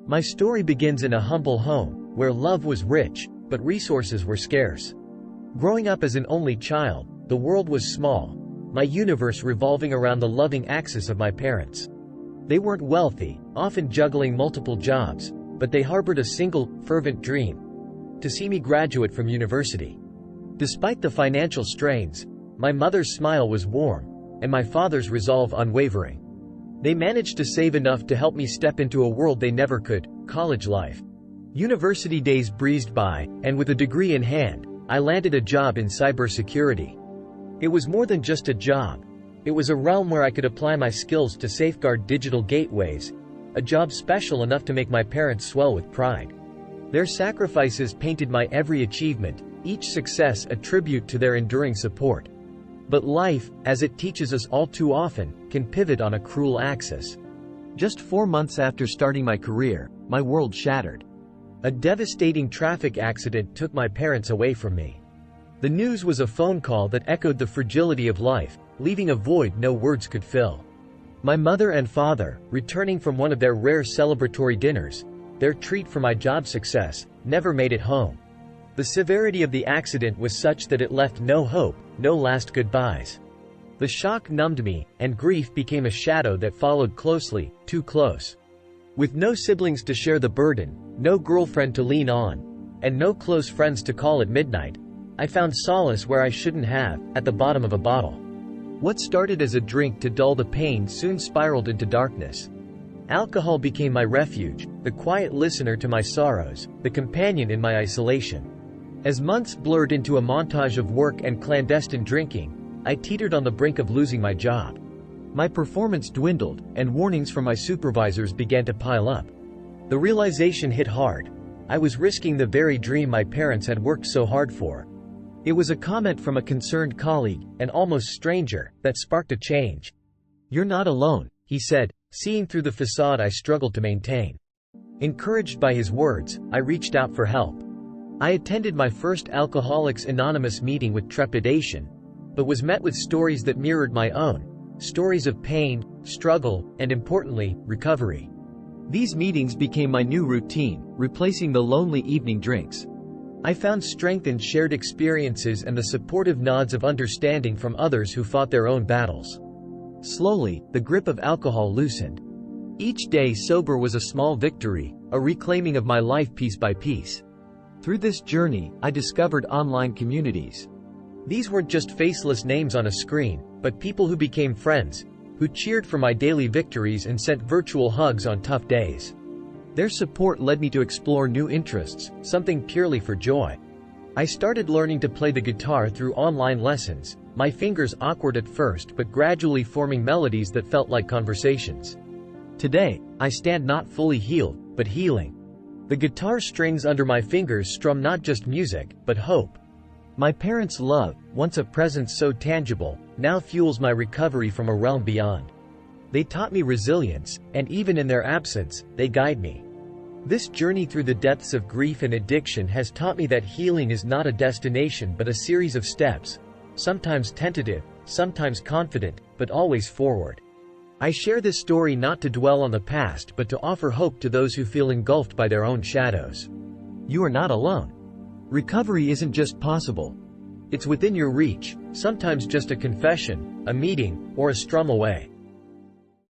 My story begins in a humble home, where love was rich, but resources were scarce. Growing up as an only child, the world was small, my universe revolving around the loving axis of my parents. They weren't wealthy, often juggling multiple jobs, but they harbored a single, fervent dream: to see me graduate from university. Despite the financial strains, my mother's smile was warm, and my father's resolve unwavering. They managed to save enough to help me step into a world they never could: college life. University days breezed by, and with a degree in hand, I landed a job in cybersecurity. It was more than just a job. It was a realm where I could apply my skills to safeguard digital gateways, a job special enough to make my parents swell with pride. Their sacrifices painted my every achievement, each success a tribute to their enduring support. But life, as it teaches us all too often, can pivot on a cruel axis. Just 4 months after starting my career, my world shattered. A devastating traffic accident took my parents away from me. The news was a phone call that echoed the fragility of life, leaving a void no words could fill. My mother and father, returning from one of their rare celebratory dinners, their treat for my job success, never made it home. The severity of the accident was such that it left no hope, no last goodbyes. The shock numbed me, and grief became a shadow that followed closely, too close. With no siblings to share the burden, no girlfriend to lean on, and no close friends to call at midnight, I found solace where I shouldn't have, at the bottom of a bottle. What started as a drink to dull the pain soon spiraled into darkness. Alcohol became my refuge, the quiet listener to my sorrows, the companion in my isolation. As months blurred into a montage of work and clandestine drinking, I teetered on the brink of losing my job. My performance dwindled, and warnings from my supervisors began to pile up. The realization hit hard. I was risking the very dream my parents had worked so hard for. It was a comment from a concerned colleague, an almost stranger, that sparked a change. "You're not alone," he said, seeing through the facade I struggled to maintain. Encouraged by his words, I reached out for help. I attended my first Alcoholics Anonymous meeting with trepidation, but was met with stories that mirrored my own, stories of pain, struggle, and importantly, recovery. These meetings became my new routine, replacing the lonely evening drinks. I found strength in shared experiences and the supportive nods of understanding from others who fought their own battles. Slowly, the grip of alcohol loosened. Each day sober was a small victory, a reclaiming of my life piece by piece. Through this journey, I discovered online communities. These weren't just faceless names on a screen, but people who became friends, who cheered for my daily victories and sent virtual hugs on tough days. Their support led me to explore new interests, something purely for joy. I started learning to play the guitar through online lessons, my fingers awkward at first but gradually forming melodies that felt like conversations. Today, I stand not fully healed, but healing. The guitar strings under my fingers strum not just music, but hope. My parents' love, once a presence so tangible, now fuels my recovery from a realm beyond. They taught me resilience, and even in their absence, they guide me. This journey through the depths of grief and addiction has taught me that healing is not a destination but a series of steps, sometimes tentative, sometimes confident, but always forward. I share this story not to dwell on the past but to offer hope to those who feel engulfed by their own shadows. You are not alone. Recovery isn't just possible. It's within your reach, sometimes just a confession, a meeting, or a strum away.